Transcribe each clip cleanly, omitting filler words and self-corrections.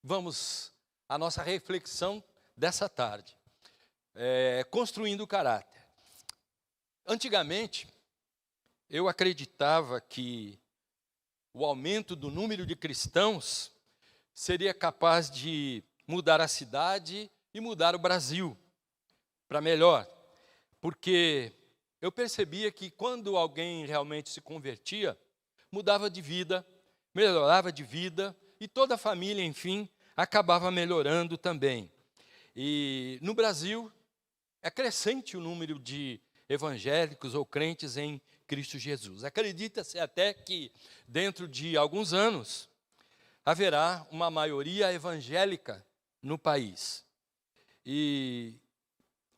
vamos à nossa reflexão dessa tarde, construindo o caráter. Antigamente, eu acreditava que o aumento do número de cristãos seria capaz de mudar a cidade e mudar o Brasil para melhor, porque eu percebia que quando alguém realmente se convertia, mudava de vida, melhorava de vida, e toda a família, enfim, acabava melhorando também. E no Brasil, é crescente o número de evangélicos ou crentes em Cristo Jesus. Acredita-se até que, dentro de alguns anos, haverá uma maioria evangélica no país. E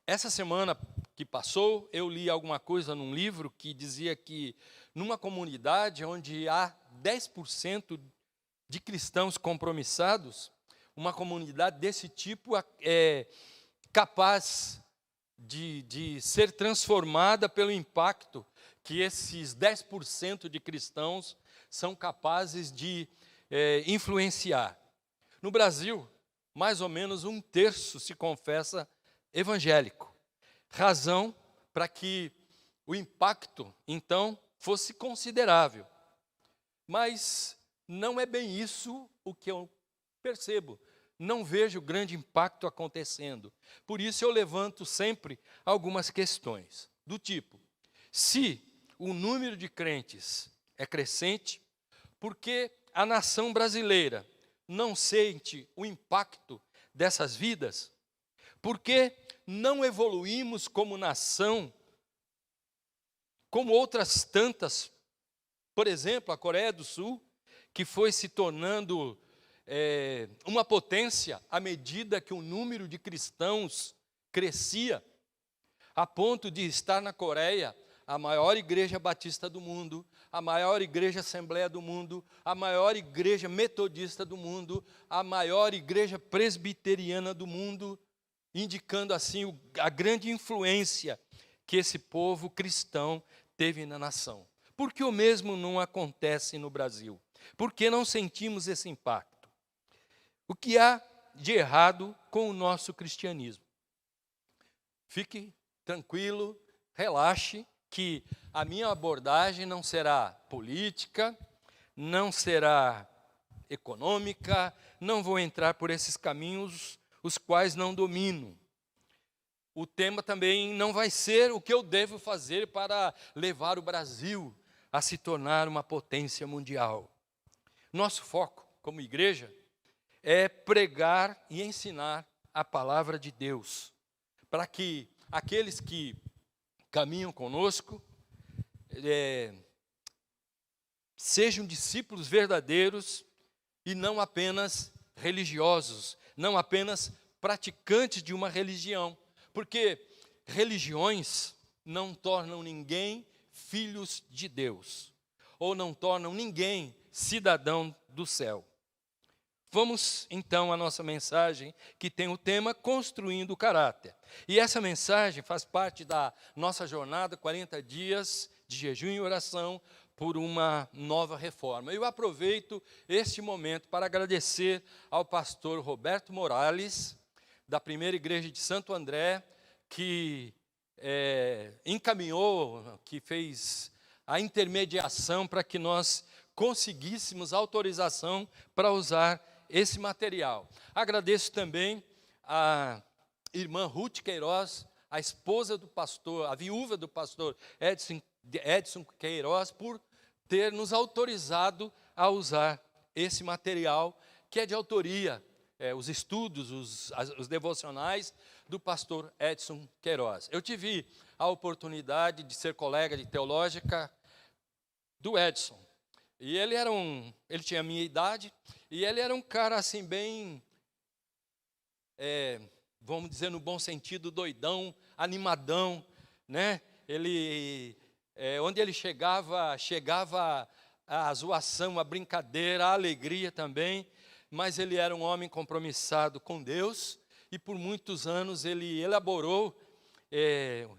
essa semana que passou, eu li alguma coisa num livro que dizia que numa comunidade onde há 10% de cristãos compromissados, uma comunidade desse tipo é capaz de ser transformada pelo impacto que esses 10% de cristãos são capazes de influenciar. No Brasil, mais ou menos 1/3 se confessa evangélico. Razão para que o impacto, então, fosse considerável. Mas não é bem isso o que eu percebo. Não vejo grande impacto acontecendo. Por isso eu levanto sempre algumas questões, do tipo: se o número de crentes é crescente, por que a nação brasileira não sente o impacto dessas vidas? Por que não evoluímos como nação, como outras tantas, por exemplo, a Coreia do Sul, que foi se tornando uma potência à medida que o número de cristãos crescia, a ponto de estar na Coreia a maior igreja batista do mundo, a maior igreja assembleia do mundo, a maior igreja metodista do mundo, a maior igreja presbiteriana do mundo, indicando assim a grande influência que esse povo cristão teve na nação. Por que o mesmo não acontece no Brasil? Por que não sentimos esse impacto? O que há de errado com o nosso cristianismo? Fique tranquilo, relaxe, que a minha abordagem não será política, não será econômica, não vou entrar por esses caminhos os quais não domino. O tema também não vai ser o que eu devo fazer para levar o Brasil a se tornar uma potência mundial. Nosso foco, como igreja, é pregar e ensinar a palavra de Deus, para que aqueles que caminham conosco sejam discípulos verdadeiros e não apenas religiosos, não apenas praticantes de uma religião, porque religiões não tornam ninguém filhos de Deus, ou não tornam ninguém cidadão do céu. Vamos então à nossa mensagem, que tem o tema Construindo o Caráter. E essa mensagem faz parte da nossa jornada 40 dias de jejum e oração por uma nova reforma. Eu aproveito este momento para agradecer ao pastor Roberto Morales, da Primeira Igreja de Santo André, que encaminhou, que fez a intermediação para que nós conseguíssemos autorização para usar esse material. Agradeço também a irmã Ruth Queiroz, a esposa do pastor, a viúva do pastor Edson Queiroz, por ter nos autorizado a usar esse material, que é de autoria, os estudos, os devocionais do pastor Edson Queiroz. Eu tive a oportunidade de ser colega de teológica do Edson. E ele tinha a minha idade, e ele era um cara assim bem, vamos dizer no bom sentido, doidão, animadão, né? Ele, onde ele chegava a zoação, a brincadeira, a alegria também, mas ele era um homem compromissado com Deus, e por muitos anos ele elaborou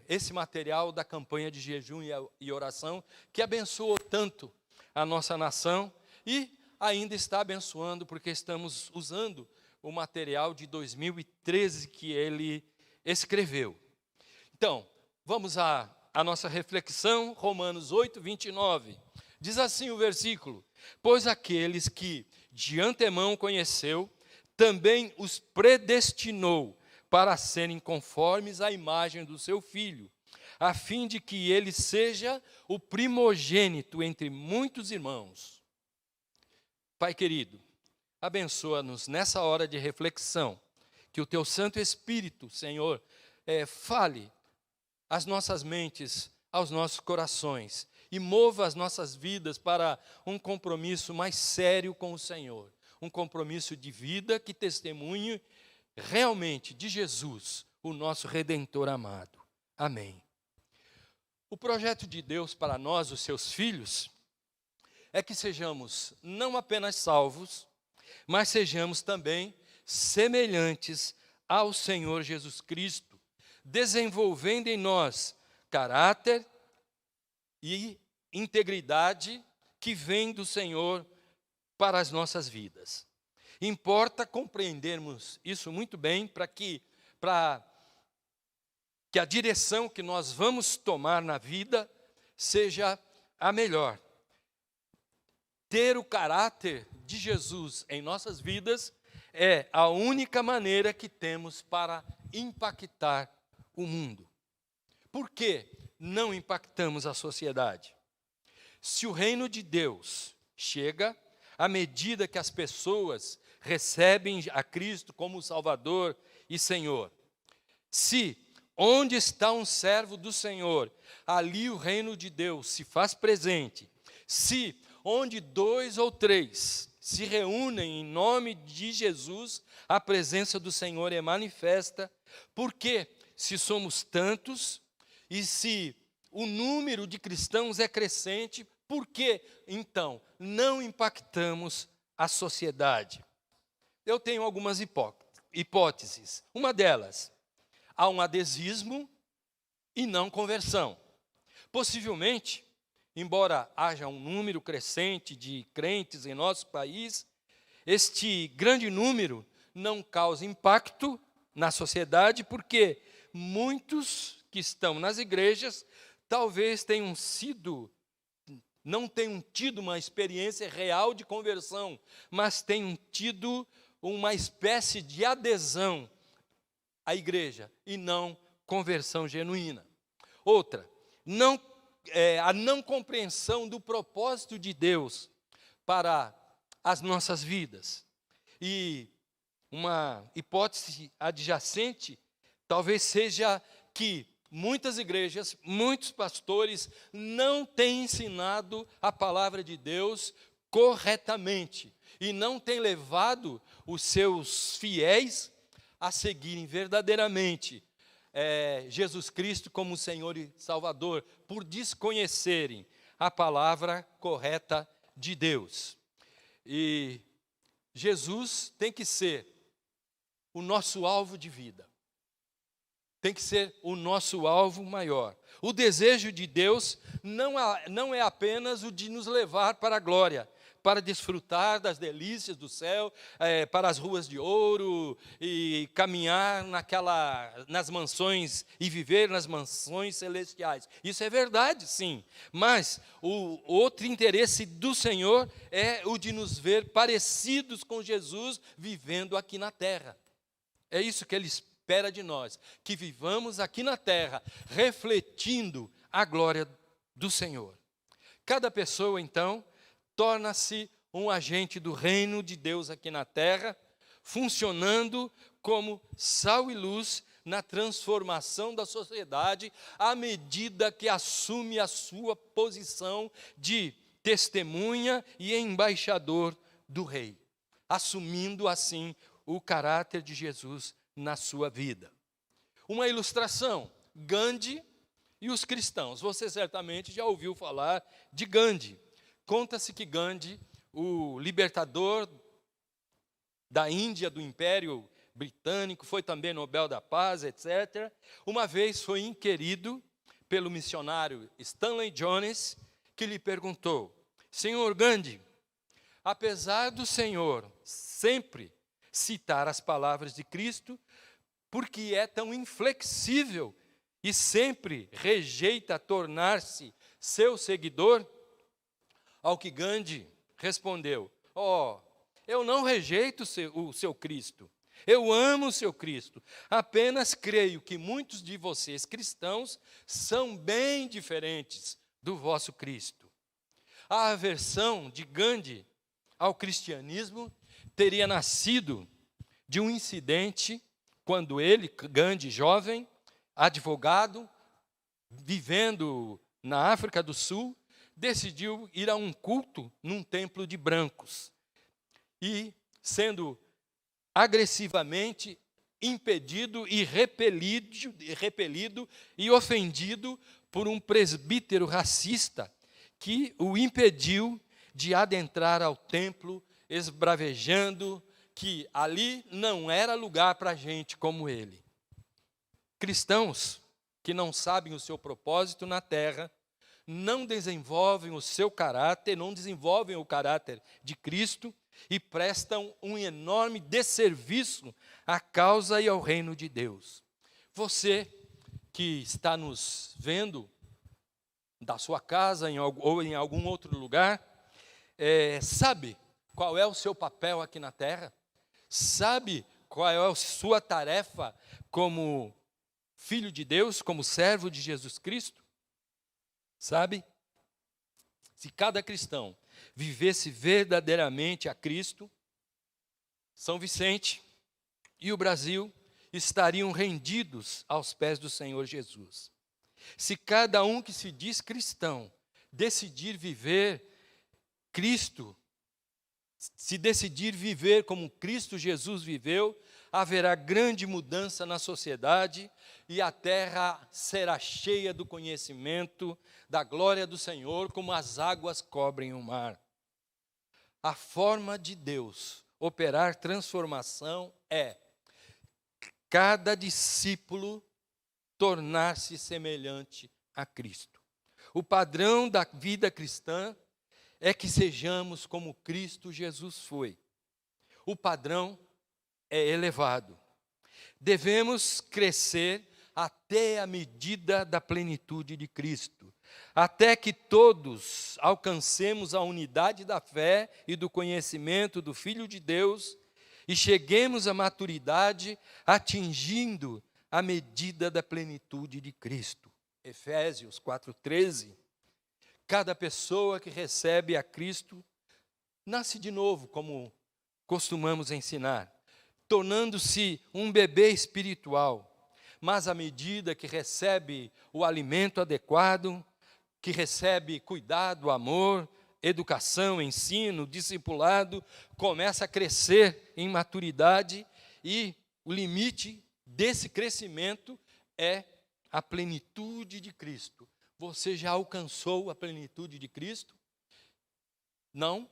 esse material da campanha de jejum e oração, que abençoou tanto a nossa nação, e ainda está abençoando, porque estamos usando o material de 2013 que ele escreveu. Então, vamos à nossa reflexão, Romanos 8, 29. Diz assim o versículo: pois aqueles que de antemão conheceu, também os predestinou para serem conformes à imagem do seu Filho, a fim de que ele seja o primogênito entre muitos irmãos. Pai querido, abençoa-nos nessa hora de reflexão, que o teu Santo Espírito, Senhor, fale às nossas mentes, aos nossos corações, e mova as nossas vidas para um compromisso mais sério com o Senhor, um compromisso de vida que testemunhe realmente de Jesus, o nosso Redentor amado. Amém. O projeto de Deus para nós, os seus filhos, é que sejamos não apenas salvos, mas sejamos também semelhantes ao Senhor Jesus Cristo, desenvolvendo em nós caráter e integridade que vem do Senhor para as nossas vidas. Importa compreendermos isso muito bem para que a direção que nós vamos tomar na vida seja a melhor. Ter o caráter de Jesus em nossas vidas é a única maneira que temos para impactar o mundo. Por que não impactamos a sociedade? Se o reino de Deus chega à medida que as pessoas recebem a Cristo como Salvador e Senhor, se onde está um servo do Senhor, ali o reino de Deus se faz presente, se onde 2 ou 3 se reúnem em nome de Jesus, a presença do Senhor é manifesta, porque se somos tantos e se o número de cristãos é crescente, por que então não impactamos a sociedade? Eu tenho algumas hipóteses. Uma delas, há um adesismo e não conversão. Possivelmente, embora haja um número crescente de crentes em nosso país, este grande número não causa impacto na sociedade, porque muitos que estão nas igrejas talvez não tenham tido uma experiência real de conversão, mas tenham tido uma espécie de adesão à igreja e não conversão genuína. Outra, a não compreensão do propósito de Deus para as nossas vidas. E uma hipótese adjacente talvez seja que muitas igrejas, muitos pastores não têm ensinado a palavra de Deus corretamente e não têm levado os seus fiéis a seguirem verdadeiramente Jesus Cristo como Senhor e Salvador, por desconhecerem a palavra correta de Deus. E Jesus tem que ser o nosso alvo de vida. Tem que ser o nosso alvo maior. O desejo de Deus não é apenas o de nos levar para a glória, para desfrutar das delícias do céu, para as ruas de ouro e caminhar nas mansões e viver nas mansões celestiais. Isso é verdade, sim. Mas o outro interesse do Senhor é o de nos ver parecidos com Jesus vivendo aqui na terra. É isso que Ele espera de nós, que vivamos aqui na terra, refletindo a glória do Senhor. Cada pessoa, então, torna-se um agente do reino de Deus aqui na terra, funcionando como sal e luz na transformação da sociedade, à medida que assume a sua posição de testemunha e embaixador do Rei, assumindo assim o caráter de Jesus na sua vida. Uma ilustração, Gandhi e os cristãos. Você certamente já ouviu falar de Gandhi. Conta-se que Gandhi, o libertador da Índia, do Império Britânico, foi também Nobel da Paz, etc., uma vez foi inquirido pelo missionário Stanley Jones, que lhe perguntou: Senhor Gandhi, apesar do Senhor sempre citar as palavras de Cristo, porque é tão inflexível e sempre rejeita tornar-se seu seguidor, ao que Gandhi respondeu: eu não rejeito o seu Cristo, eu amo o seu Cristo, apenas creio que muitos de vocês cristãos são bem diferentes do vosso Cristo. A aversão de Gandhi ao cristianismo teria nascido de um incidente quando ele, Gandhi, jovem, advogado, vivendo na África do Sul, decidiu ir a um culto num templo de brancos. E, sendo agressivamente impedido e repelido e ofendido por um presbítero racista que o impediu de adentrar ao templo, esbravejando que ali não era lugar para gente como ele. Cristãos que não sabem o seu propósito na terra, não desenvolvem o seu caráter, não desenvolvem o caráter de Cristo e prestam um enorme desserviço à causa e ao reino de Deus. Você que está nos vendo da sua casa ou em algum outro lugar, sabe qual é o seu papel aqui na terra? Sabe qual é a sua tarefa como filho de Deus, como servo de Jesus Cristo? Sabe? Se cada cristão vivesse verdadeiramente a Cristo, São Vicente e o Brasil estariam rendidos aos pés do Senhor Jesus. Se cada um que se diz cristão decidir viver Cristo, se decidir viver como Cristo Jesus viveu, haverá grande mudança na sociedade e a terra será cheia do conhecimento da glória do Senhor, como as águas cobrem o mar. A forma de Deus operar transformação é cada discípulo tornar-se semelhante a Cristo. O padrão da vida cristã é que sejamos como Cristo Jesus foi. O padrão é elevado. Devemos crescer até a medida da plenitude de Cristo, até que todos alcancemos a unidade da fé e do conhecimento do Filho de Deus e cheguemos à maturidade, atingindo a medida da plenitude de Cristo. Efésios 4:13. Cada pessoa que recebe a Cristo nasce de novo, como costumamos ensinar, tornando-se um bebê espiritual. Mas à medida que recebe o alimento adequado, que recebe cuidado, amor, educação, ensino, discipulado, começa a crescer em maturidade e o limite desse crescimento é a plenitude de Cristo. Você já alcançou a plenitude de Cristo? Não?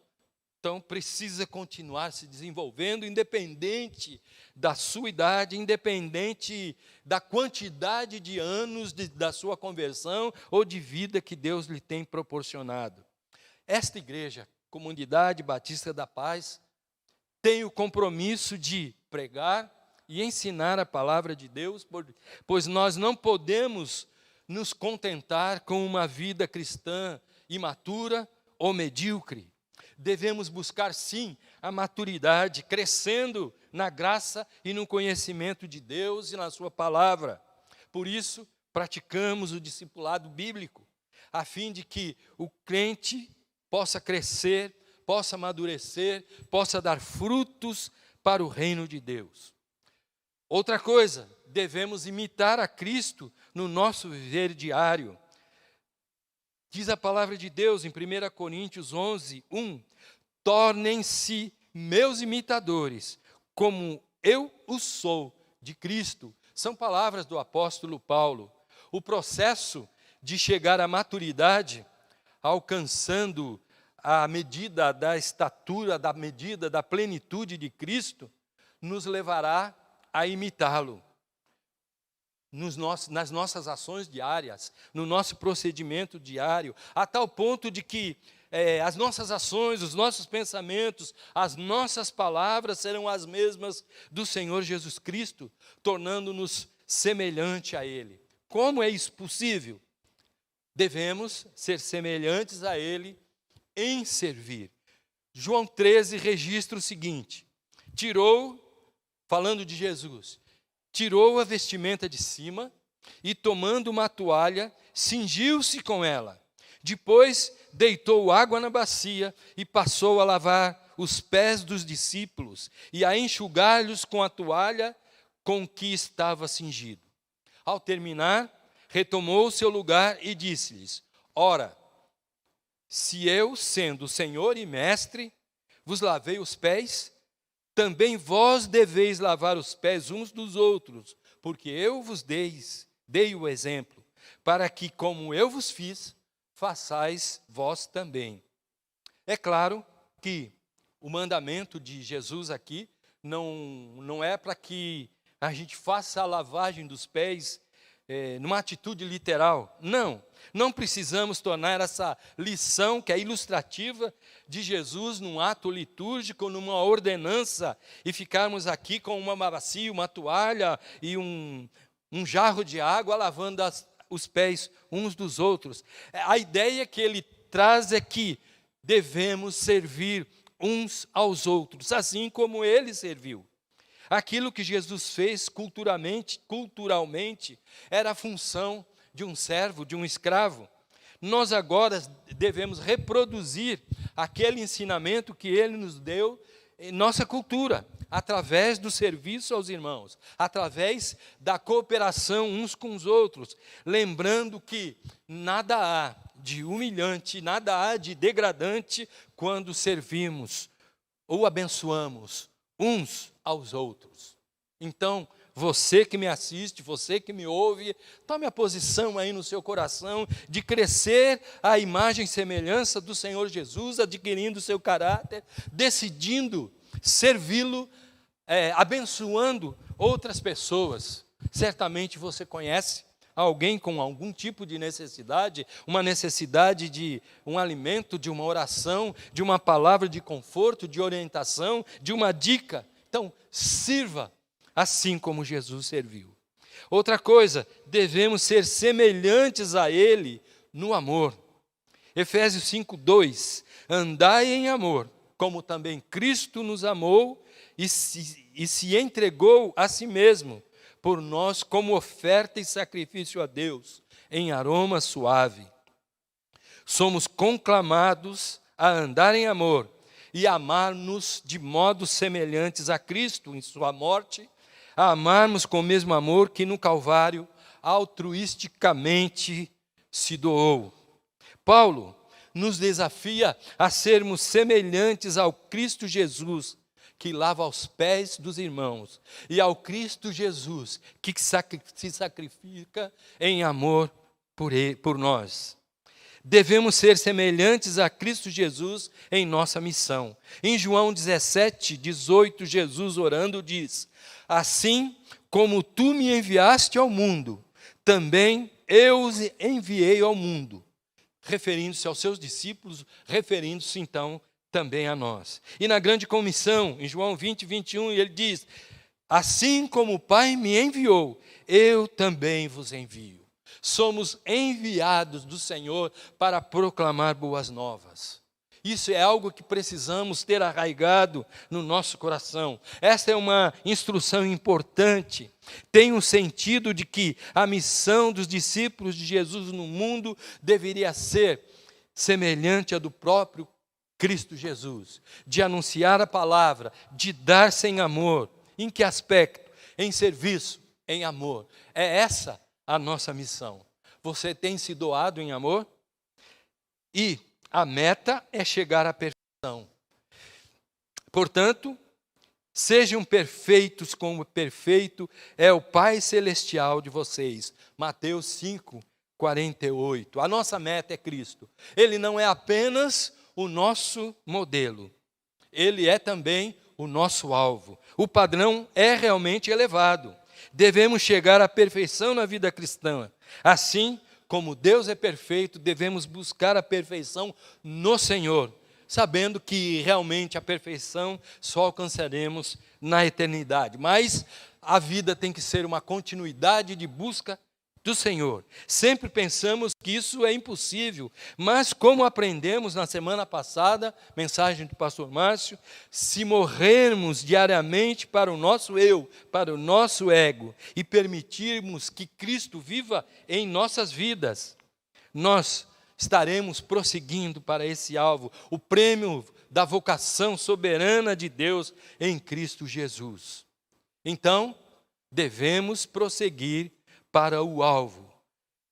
Então precisa continuar se desenvolvendo, independente da sua idade, independente da quantidade de anos da sua conversão ou de vida que Deus lhe tem proporcionado. Esta igreja, Comunidade Batista da Paz, tem o compromisso de pregar e ensinar a palavra de Deus, pois nós não podemos nos contentar com uma vida cristã imatura ou medíocre. Devemos buscar, sim, a maturidade, crescendo na graça e no conhecimento de Deus e na sua palavra. Por isso, praticamos o discipulado bíblico, a fim de que o crente possa crescer, possa amadurecer, possa dar frutos para o reino de Deus. Outra coisa, devemos imitar a Cristo no nosso viver diário. Diz a palavra de Deus em 1 Coríntios 11:1, tornem-se meus imitadores, como eu o sou de Cristo. São palavras do apóstolo Paulo. O processo de chegar à maturidade, alcançando a medida da estatura, da medida da plenitude de Cristo, nos levará a imitá-lo. Nas nossas ações diárias, no nosso procedimento diário, a tal ponto de que as nossas ações, os nossos pensamentos, as nossas palavras serão as mesmas do Senhor Jesus Cristo, tornando-nos semelhante a Ele. Como é isso possível? Devemos ser semelhantes a Ele em servir. João 13 registra o seguinte: falando de Jesus, tirou a vestimenta de cima e, tomando uma toalha, cingiu-se com ela. Depois deitou água na bacia e passou a lavar os pés dos discípulos e a enxugar-lhes com a toalha com que estava cingido. Ao terminar, retomou o seu lugar e disse-lhes: Ora, se eu, sendo Senhor e Mestre, vos lavei os pés, também vós deveis lavar os pés uns dos outros, porque eu vos dei o exemplo, para que, como eu vos fiz, façais vós também. É claro que o mandamento de Jesus aqui não é para que a gente faça a lavagem dos pés numa atitude literal. Não precisamos tornar essa lição, que é ilustrativa de Jesus, num ato litúrgico, numa ordenança, e ficarmos aqui com uma bacia, uma toalha e um jarro de água lavando os pés uns dos outros. A ideia que ele traz é que devemos servir uns aos outros, assim como ele serviu. Aquilo que Jesus fez culturalmente, era a função de um servo, de um escravo. Nós agora devemos reproduzir aquele ensinamento que ele nos deu em nossa cultura, através do serviço aos irmãos, através da cooperação uns com os outros, lembrando que nada há de humilhante, nada há de degradante quando servimos ou abençoamos uns aos outros. Então, você que me assiste, você que me ouve, tome a posição aí no seu coração de crescer à imagem e semelhança do Senhor Jesus, adquirindo o seu caráter, decidindo servi-lo, abençoando outras pessoas. Certamente você conhece alguém com algum tipo de necessidade, uma necessidade de um alimento, de uma oração, de uma palavra de conforto, de orientação, de uma dica. Então, sirva assim como Jesus serviu. Outra coisa, devemos ser semelhantes a Ele no amor. Efésios 5:2, andai em amor, como também Cristo nos amou e se entregou a si mesmo por nós como oferta e sacrifício a Deus, em aroma suave. Somos conclamados a andar em amor e amar-nos de modos semelhantes a Cristo em sua morte, a amarmos com o mesmo amor que no Calvário altruisticamente se doou. Paulo nos desafia a sermos semelhantes ao Cristo Jesus, que lava os pés dos irmãos, e ao Cristo Jesus, que se sacrifica em amor por nós. Devemos ser semelhantes a Cristo Jesus em nossa missão. Em João 17:18, Jesus orando diz: assim como tu me enviaste ao mundo, também eu os enviei ao mundo. Referindo-se aos seus discípulos, referindo-se então também a nós. E na grande comissão, em João 20:21, ele diz: assim como o Pai me enviou, eu também vos envio. Somos enviados do Senhor para proclamar boas novas. Isso é algo que precisamos ter arraigado no nosso coração. Esta é uma instrução importante. Tem um sentido de que a missão dos discípulos de Jesus no mundo deveria ser semelhante à do próprio Cristo Jesus, de anunciar a palavra, de dar-se em amor. Em que aspecto? Em serviço, em amor. É essa a nossa missão. Você tem se doado em amor? E a meta é chegar à perfeição. Portanto, sejam perfeitos como perfeito é o Pai Celestial de vocês. Mateus 5:48. A nossa meta é Cristo. Ele não é apenas o nosso modelo. Ele é também o nosso alvo. O padrão é realmente elevado. Devemos chegar à perfeição na vida cristã, assim como Deus é perfeito, devemos buscar a perfeição no Senhor, sabendo que realmente a perfeição só alcançaremos na eternidade. Mas a vida tem que ser uma continuidade de busca do Senhor. Sempre pensamos que isso é impossível, mas como aprendemos na semana passada, mensagem do pastor Márcio, se morrermos diariamente para o nosso eu, para o nosso ego, e permitirmos que Cristo viva em nossas vidas, nós estaremos prosseguindo para esse alvo, o prêmio da vocação soberana de Deus em Cristo Jesus. Então, devemos prosseguir para o alvo.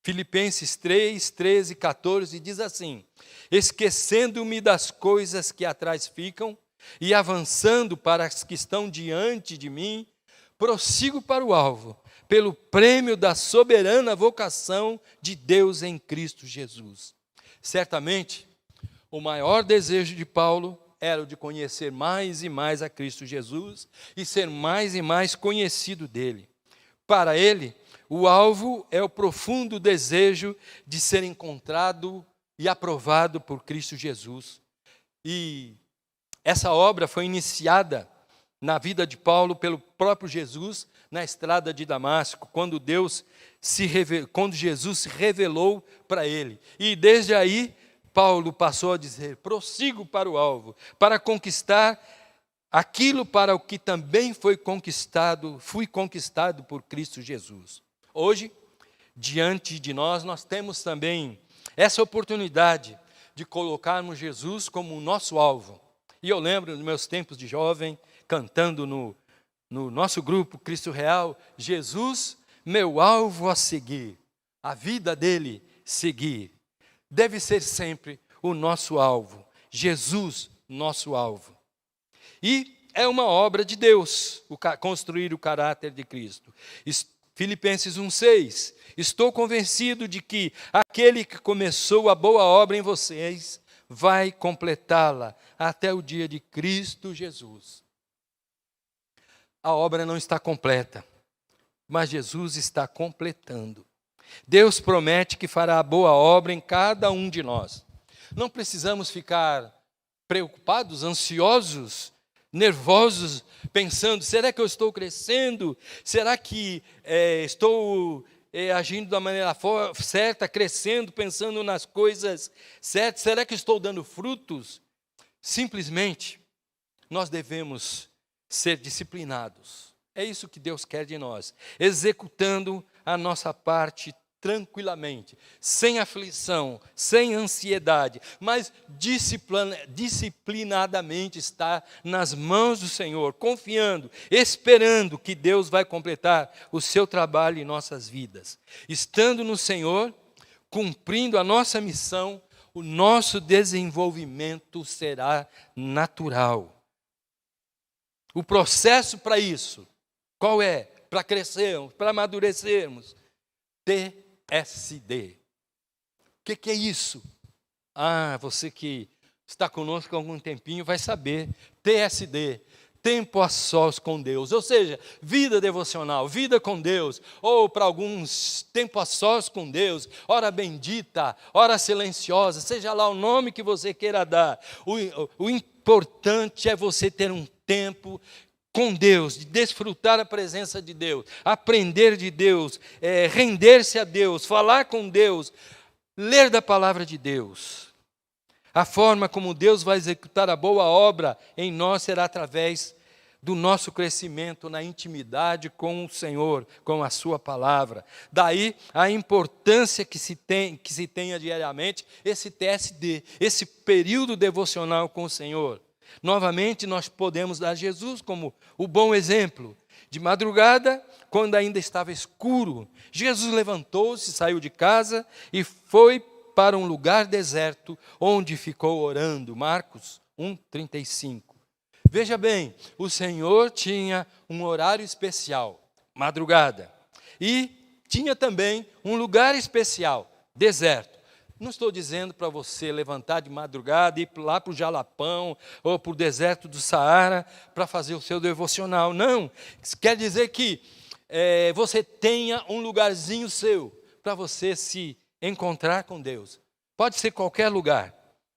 Filipenses 3, 13 e 14 diz assim: esquecendo-me das coisas que atrás ficam e avançando para as que estão diante de mim, prossigo para o alvo, pelo prêmio da soberana vocação de Deus em Cristo Jesus. Certamente, o maior desejo de Paulo era o de conhecer mais e mais a Cristo Jesus e ser mais e mais conhecido dele. Para ele, o alvo é o profundo desejo de ser encontrado e aprovado por Cristo Jesus. E essa obra foi iniciada na vida de Paulo pelo próprio Jesus na estrada de Damasco, quando Jesus se revelou para ele. E desde aí, Paulo passou a dizer: prossigo para o alvo, para conquistar aquilo para o que também fui conquistado por Cristo Jesus. Hoje, diante de nós temos também essa oportunidade de colocarmos Jesus como o nosso alvo. E eu lembro dos meus tempos de jovem, cantando no nosso grupo Cristo Real: Jesus, meu alvo a seguir, a vida dele seguir. Deve ser sempre o nosso alvo, Jesus, nosso alvo. E é uma obra de Deus construir o caráter de Cristo. Filipenses 1,6: estou convencido de que aquele que começou a boa obra em vocês vai completá-la até o dia de Cristo Jesus. A obra não está completa, mas Jesus está completando. Deus promete que fará a boa obra em cada um de nós. Não precisamos ficar preocupados, ansiosos, nervosos, pensando: será que eu estou crescendo? Será que estou agindo da maneira certa, crescendo, pensando nas coisas certas? Será que estou dando frutos? Simplesmente, nós devemos ser disciplinados. É isso que Deus quer de nós, executando a nossa parte tranquilamente, sem aflição, sem ansiedade, mas disciplinadamente está nas mãos do Senhor, confiando, esperando que Deus vai completar o seu trabalho em nossas vidas. Estando no Senhor, cumprindo a nossa missão, o nosso desenvolvimento será natural. O processo para isso, qual é? Para crescermos, para amadurecermos. TSD. O que é isso? Você que está conosco há algum tempinho vai saber. TSD, tempo a sós com Deus. Ou seja, vida devocional, vida com Deus. Ou para alguns, tempo a sós com Deus. Hora bendita, hora silenciosa. Seja lá o nome que você queira dar. O importante é você ter um tempo com Deus, de desfrutar a presença de Deus, aprender de Deus, render-se a Deus, falar com Deus, ler da palavra de Deus. A forma como Deus vai executar a boa obra em nós será através do nosso crescimento na intimidade com o Senhor, com a sua palavra. Daí a importância que se tenha diariamente esse TSD, esse período devocional com o Senhor. Novamente, nós podemos dar Jesus como o bom exemplo. De madrugada, quando ainda estava escuro, Jesus levantou-se, saiu de casa e foi para um lugar deserto, onde ficou orando. Marcos 1:35. Veja bem, o Senhor tinha um horário especial, madrugada. E tinha também um lugar especial, deserto. Não estou dizendo para você levantar de madrugada e ir lá para o Jalapão ou para o deserto do Saara para fazer o seu devocional. Não, isso quer dizer que você tenha um lugarzinho seu para você se encontrar com Deus. Pode ser qualquer lugar,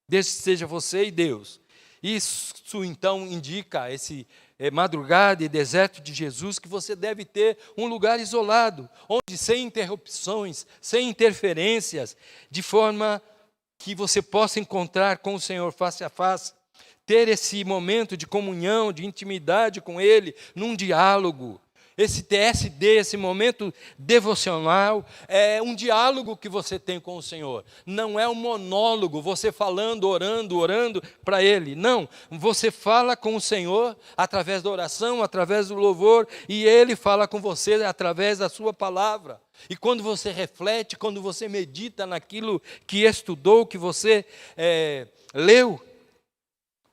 desde que seja você e Deus. Isso então indica esse madrugada e deserto de Jesus, que você deve ter um lugar isolado, onde sem interrupções, sem interferências, de forma que você possa encontrar com o Senhor face a face, ter esse momento de comunhão, de intimidade com Ele, num diálogo. Esse TSD, esse momento devocional, é um diálogo que você tem com o Senhor. Não é um monólogo, você falando, orando para Ele. Não, você fala com o Senhor através da oração, através do louvor, e Ele fala com você através da sua palavra. E quando você reflete, quando você medita naquilo que estudou, que você leu,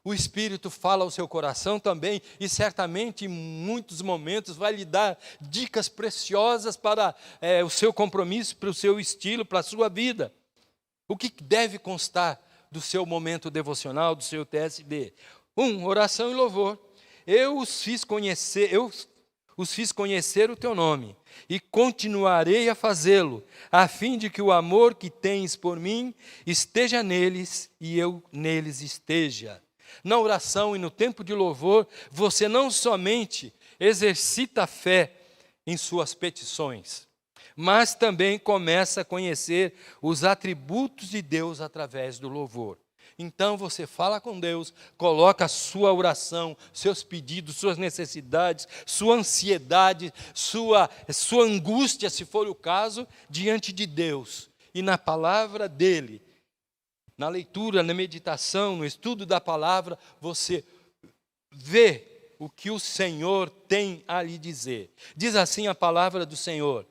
o Espírito fala ao seu coração também, e certamente em muitos momentos vai lhe dar dicas preciosas para o seu compromisso, para o seu estilo, para a sua vida. O que deve constar do seu momento devocional, do seu TSD? Oração e louvor. Eu os fiz conhecer o teu nome, e continuarei a fazê-lo, a fim de que o amor que tens por mim esteja neles e eu neles esteja. Na oração e no tempo de louvor, você não somente exercita a fé em suas petições, mas também começa a conhecer os atributos de Deus através do louvor. Então você fala com Deus, coloca a sua oração, seus pedidos, suas necessidades, sua ansiedade, sua angústia, se for o caso, diante de Deus. E na palavra dEle, na leitura, na meditação, no estudo da palavra, você vê o que o Senhor tem a lhe dizer. Diz assim a palavra do Senhor: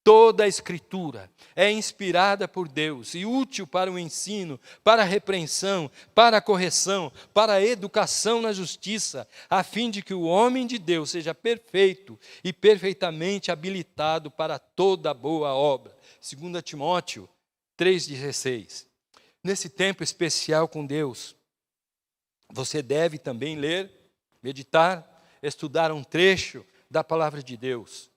toda a Escritura é inspirada por Deus e útil para o ensino, para a repreensão, para a correção, para a educação na justiça, a fim de que o homem de Deus seja perfeito e perfeitamente habilitado para toda boa obra. 2 Timóteo 3,16. Nesse tempo especial com Deus, você deve também ler, meditar, estudar um trecho da palavra de Deus.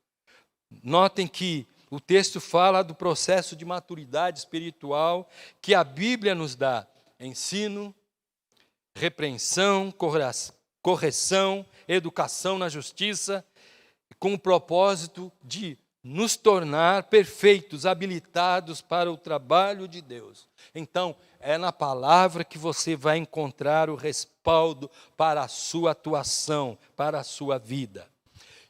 Notem que o texto fala do processo de maturidade espiritual que a Bíblia nos dá: ensino, repreensão, correção, educação na justiça, com o propósito de nos tornar perfeitos, habilitados para o trabalho de Deus. Então, é na palavra que você vai encontrar o respaldo para a sua atuação, para a sua vida.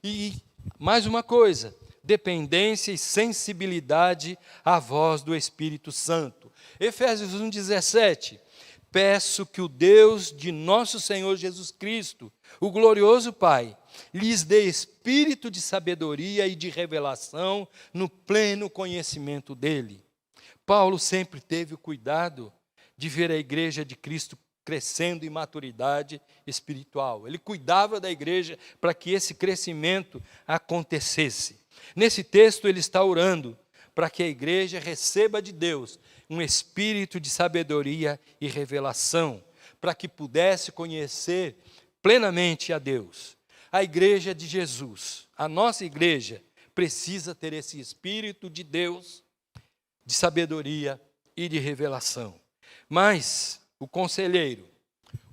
E mais uma coisa: dependência e sensibilidade à voz do Espírito Santo. Efésios 1,17. Peço que o Deus de nosso Senhor Jesus Cristo, o glorioso Pai, lhes dê espírito de sabedoria e de revelação no pleno conhecimento dele. Paulo sempre teve o cuidado de ver a igreja de Cristo crescendo em maturidade espiritual. Ele cuidava da igreja para que esse crescimento acontecesse. Nesse texto ele está orando para que a igreja receba de Deus um espírito de sabedoria e revelação, para que pudesse conhecer plenamente a Deus. A igreja de Jesus, a nossa igreja, precisa ter esse espírito de Deus, de sabedoria e de revelação. Mas o conselheiro,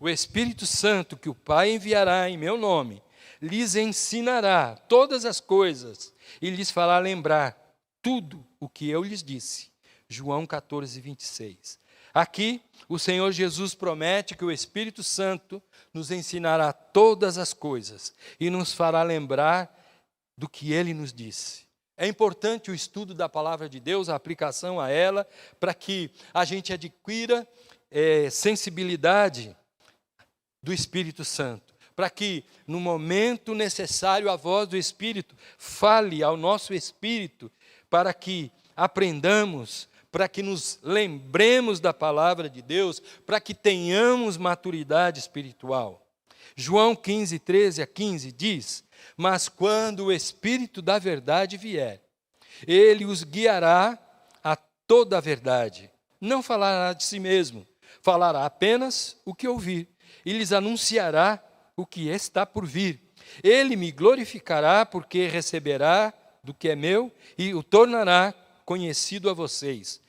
o Espírito Santo que o Pai enviará em meu nome, lhes ensinará todas as coisas e lhes fará lembrar tudo o que eu lhes disse. João 14:26. Aqui, o Senhor Jesus promete que o Espírito Santo nos ensinará todas as coisas e nos fará lembrar do que Ele nos disse. É importante o estudo da palavra de Deus, a aplicação a ela, para que a gente adquira sensibilidade do Espírito Santo, para que no momento necessário a voz do Espírito fale ao nosso espírito, para que aprendamos, para que nos lembremos da palavra de Deus, para que tenhamos maturidade espiritual. João 15:13-15 diz: mas quando o Espírito da verdade vier, ele os guiará a toda a verdade. Não falará de si mesmo, falará apenas o que ouvir, e lhes anunciará o que está por vir. Ele me glorificará, porque receberá do que é meu e o tornará conhecido a vocês.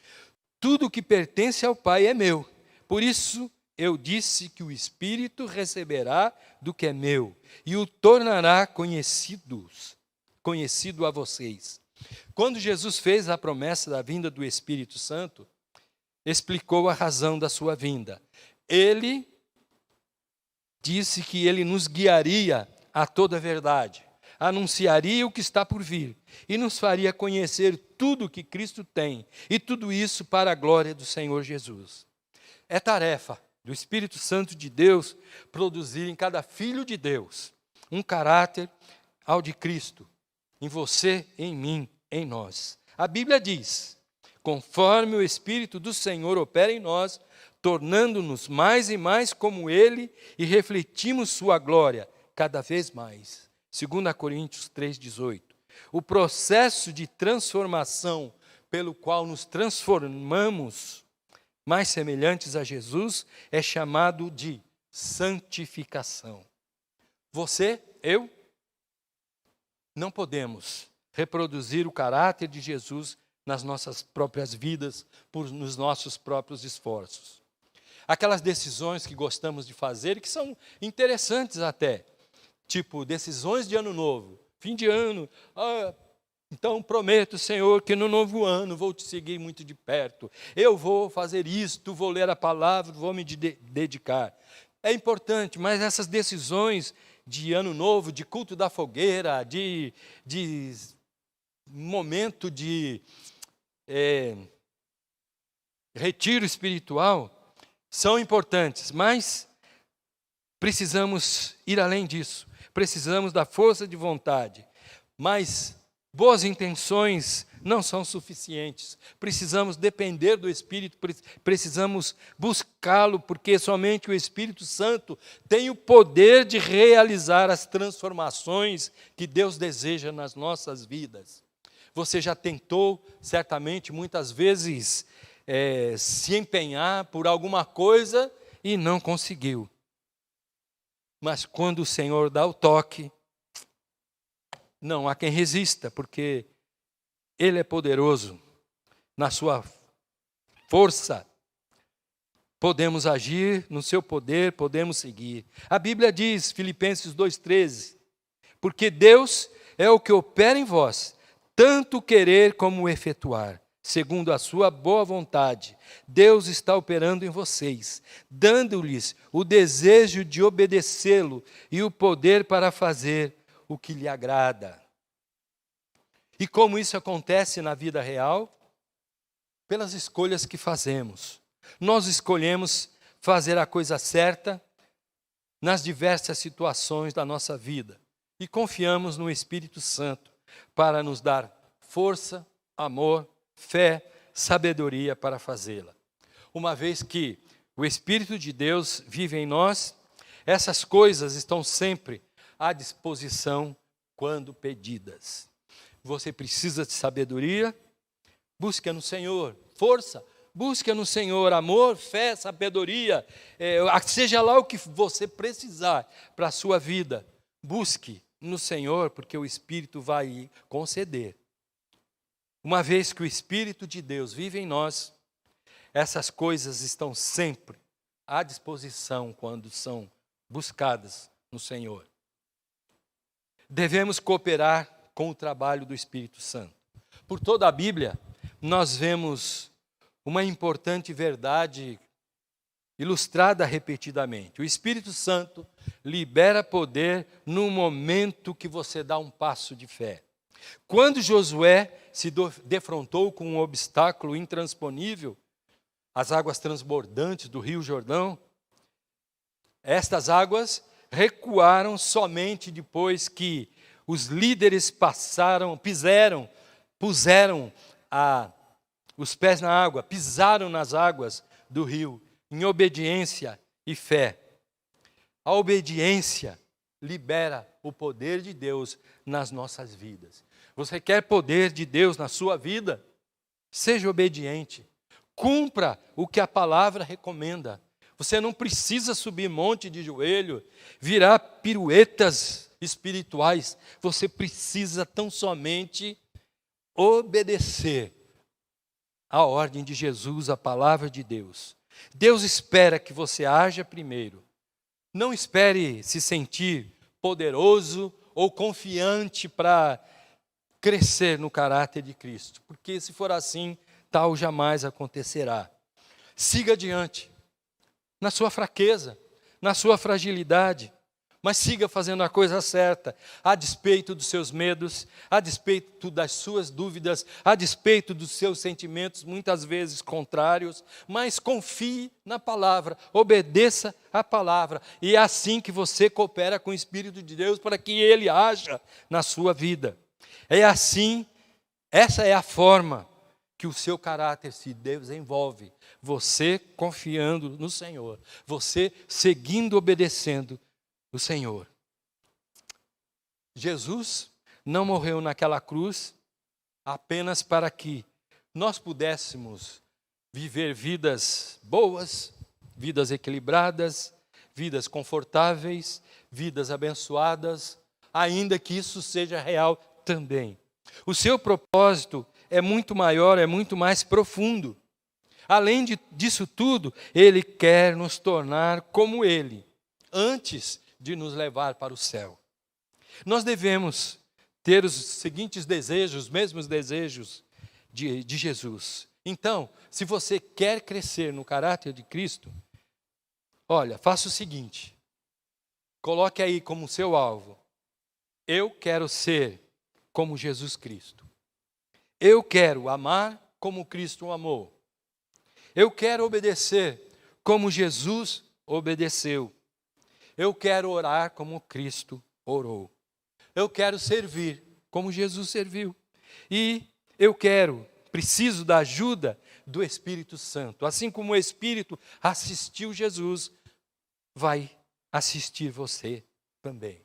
Tudo que pertence ao Pai é meu. Por isso eu disse que o Espírito receberá do que é meu e o tornará conhecido a vocês. Quando Jesus fez a promessa da vinda do Espírito Santo, explicou a razão da sua vinda. Ele disse que ele nos guiaria a toda a verdade, anunciaria o que está por vir e nos faria conhecer tudo que Cristo tem, e tudo isso para a glória do Senhor Jesus. É tarefa do Espírito Santo de Deus produzir em cada filho de Deus um caráter ao de Cristo, em você, em mim, em nós. A Bíblia diz: conforme o Espírito do Senhor opera em nós, tornando-nos mais e mais como Ele e refletimos sua glória cada vez mais. 2 Coríntios 3,18. O processo de transformação pelo qual nos transformamos mais semelhantes a Jesus é chamado de santificação. Você, eu, não podemos reproduzir o caráter de Jesus nas nossas próprias vidas, nos nossos próprios esforços. Aquelas decisões que gostamos de fazer e que são interessantes até, tipo decisões de ano novo, fim de ano. Então prometo, Senhor, que no novo ano vou te seguir muito de perto. Eu vou fazer isto, vou ler a palavra, vou me dedicar. É importante, mas essas decisões de ano novo, de culto da fogueira, de momento de retiro espiritual, são importantes, mas precisamos ir além disso. Precisamos da força de vontade, mas boas intenções não são suficientes. Precisamos depender do Espírito, precisamos buscá-lo, porque somente o Espírito Santo tem o poder de realizar as transformações que Deus deseja nas nossas vidas. Você já tentou, certamente, muitas vezes, se empenhar por alguma coisa e não conseguiu. Mas quando o Senhor dá o toque, não há quem resista, porque Ele é poderoso. Na sua força, podemos agir, no seu poder, podemos seguir. A Bíblia diz, Filipenses 2,13, porque Deus é o que opera em vós, tanto querer como efetuar, segundo a sua boa vontade. Deus está operando em vocês, dando-lhes o desejo de obedecê-lo e o poder para fazer o que lhe agrada. E como isso acontece na vida real? Pelas escolhas que fazemos. Nós escolhemos fazer a coisa certa nas diversas situações da nossa vida e confiamos no Espírito Santo para nos dar força, amor, fé, sabedoria para fazê-la. Uma vez que o Espírito de Deus vive em nós, essas coisas estão sempre à disposição quando pedidas. Você precisa de sabedoria? Busque no Senhor. Força? Busque no Senhor. Amor, fé, sabedoria. Seja lá o que você precisar para a sua vida. Busque no Senhor, porque o Espírito vai conceder. Uma vez que o Espírito de Deus vive em nós, essas coisas estão sempre à disposição quando são buscadas no Senhor. Devemos cooperar com o trabalho do Espírito Santo. Por toda a Bíblia, nós vemos uma importante verdade ilustrada repetidamente. O Espírito Santo libera poder no momento que você dá um passo de fé. Quando Josué se defrontou com um obstáculo intransponível, as águas transbordantes do Rio Jordão, estas águas recuaram somente depois que os líderes puseram os pés na água, pisaram nas águas do rio, em obediência e fé. A obediência libera o poder de Deus nas nossas vidas. Você quer poder de Deus na sua vida? Seja obediente. Cumpra o que a palavra recomenda. Você não precisa subir monte de joelho, virar piruetas espirituais. Você precisa tão somente obedecer a ordem de Jesus, a palavra de Deus. Deus espera que você haja primeiro. Não espere se sentir poderoso ou confiante para crescer no caráter de Cristo, porque se for assim, tal jamais acontecerá. Siga adiante, na sua fraqueza, na sua fragilidade, mas siga fazendo a coisa certa, a despeito dos seus medos, a despeito das suas dúvidas, a despeito dos seus sentimentos, muitas vezes contrários, mas confie na palavra, obedeça à palavra, e é assim que você coopera com o Espírito de Deus para que Ele haja na sua vida. É assim, essa é a forma que o seu caráter se desenvolve, você confiando no Senhor, você seguindo, obedecendo o Senhor. Jesus não morreu naquela cruz apenas para que nós pudéssemos viver vidas boas, vidas equilibradas, vidas confortáveis, vidas abençoadas, ainda que isso seja real também. O seu propósito é muito maior, é muito mais profundo. Além disso tudo, Ele quer nos tornar como Ele, antes de nos levar para o céu. Nós devemos ter os seguintes desejos, os mesmos desejos de Jesus. Então, se você quer crescer no caráter de Cristo, olha, faça o seguinte, coloque aí como seu alvo: eu quero ser como Jesus Cristo. Eu quero amar como Cristo amou. Eu quero obedecer como Jesus obedeceu. Eu quero orar como Cristo orou. Eu quero servir como Jesus serviu. E eu preciso da ajuda do Espírito Santo. Assim como o Espírito assistiu Jesus, vai assistir você também.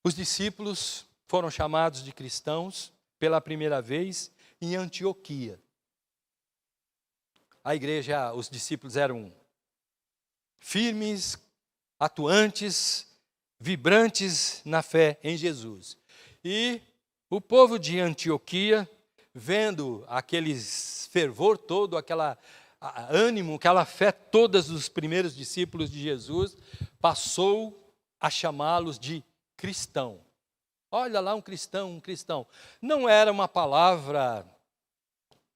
Os discípulos foram chamados de cristãos pela primeira vez em Antioquia. A igreja, os discípulos eram firmes, atuantes, vibrantes na fé em Jesus. E o povo de Antioquia, vendo aquele fervor todo, aquele ânimo, aquela fé toda dos primeiros discípulos de Jesus, passou a chamá-los de cristão. Olha lá um cristão, um cristão. Não era uma palavra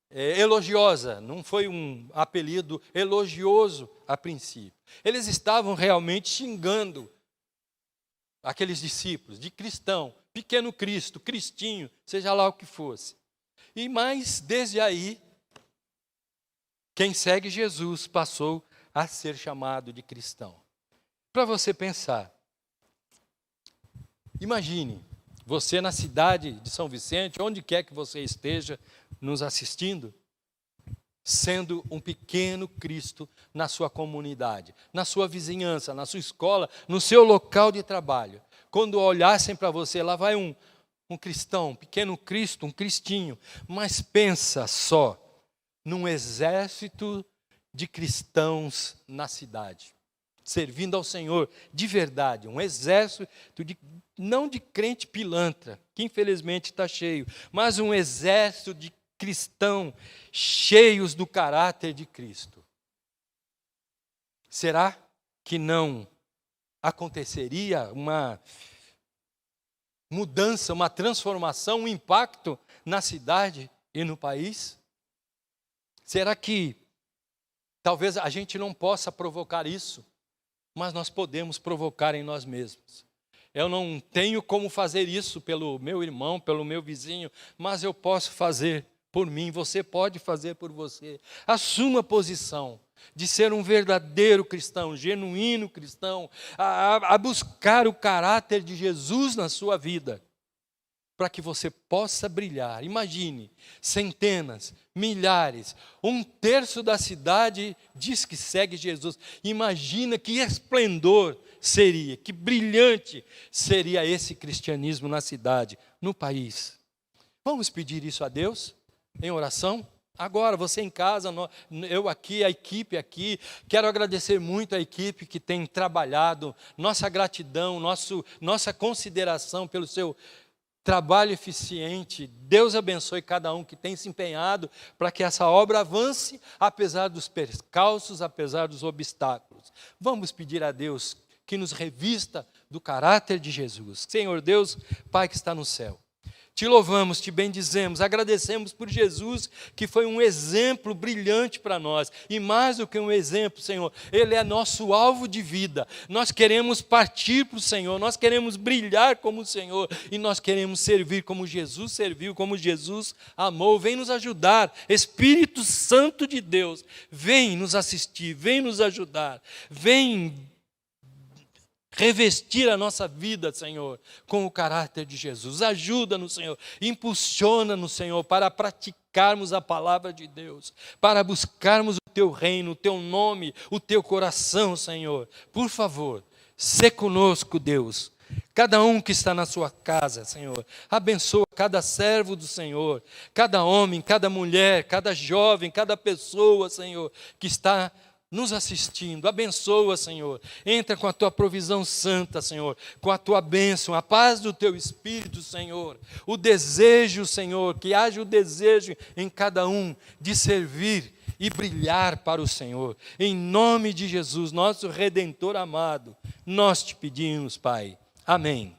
elogiosa, não foi um apelido elogioso a princípio. Eles estavam realmente xingando aqueles discípulos de cristão, pequeno Cristo, cristinho, seja lá o que fosse. Mas desde aí, quem segue Jesus passou a ser chamado de cristão. Para você pensar, imagine você na cidade de São Vicente, onde quer que você esteja nos assistindo, sendo um pequeno Cristo na sua comunidade, na sua vizinhança, na sua escola, no seu local de trabalho. Quando olhassem para você, lá vai um cristão, um pequeno Cristo, um cristinho. Mas pensa só num exército de cristãos na cidade, servindo ao Senhor de verdade, um exército não de crente pilantra, que infelizmente está cheio, mas um exército de cristãos cheios do caráter de Cristo. Será que não aconteceria uma mudança, uma transformação, um impacto na cidade e no país? Será que talvez a gente não possa provocar isso, mas nós podemos provocar em nós mesmos? Eu não tenho como fazer isso pelo meu irmão, pelo meu vizinho, mas eu posso fazer por mim, você pode fazer por você. Assuma a posição de ser um verdadeiro cristão, genuíno cristão, a buscar o caráter de Jesus na sua vida, para que você possa brilhar. Imagine, centenas, milhares, 1/3 da cidade diz que segue Jesus. Imagina que esplendor seria, que brilhante seria esse cristianismo na cidade, no país. Vamos pedir isso a Deus em oração? Agora, você em casa, eu aqui, a equipe aqui, quero agradecer muito a equipe que tem trabalhado, nossa gratidão, nossa consideração pelo seu trabalho eficiente. Deus abençoe cada um que tem se empenhado para que essa obra avance, apesar dos percalços, apesar dos obstáculos. Vamos pedir a Deus que nos revista do caráter de Jesus. Senhor Deus, Pai que está no céu, te louvamos, te bendizemos, agradecemos por Jesus, que foi um exemplo brilhante para nós. E mais do que um exemplo, Senhor, Ele é nosso alvo de vida. Nós queremos partir para o Senhor, nós queremos brilhar como o Senhor, e nós queremos servir como Jesus serviu, como Jesus amou. Vem nos ajudar, Espírito Santo de Deus, vem nos assistir, vem nos ajudar, vem revestir a nossa vida, Senhor, com o caráter de Jesus. Ajuda-nos, Senhor, impulsiona-nos, Senhor, para praticarmos a palavra de Deus, para buscarmos o Teu reino, o Teu nome, o Teu coração, Senhor. Por favor, sê conosco, Deus. Cada um que está na sua casa, Senhor, abençoa cada servo do Senhor, cada homem, cada mulher, cada jovem, cada pessoa, Senhor, que está nos assistindo. Abençoa, Senhor. Entra com a Tua provisão santa, Senhor, com a Tua bênção, a paz do Teu Espírito, Senhor. O desejo, Senhor, que haja o desejo em cada um de servir e brilhar para o Senhor. Em nome de Jesus, nosso Redentor amado, nós te pedimos, Pai. Amém.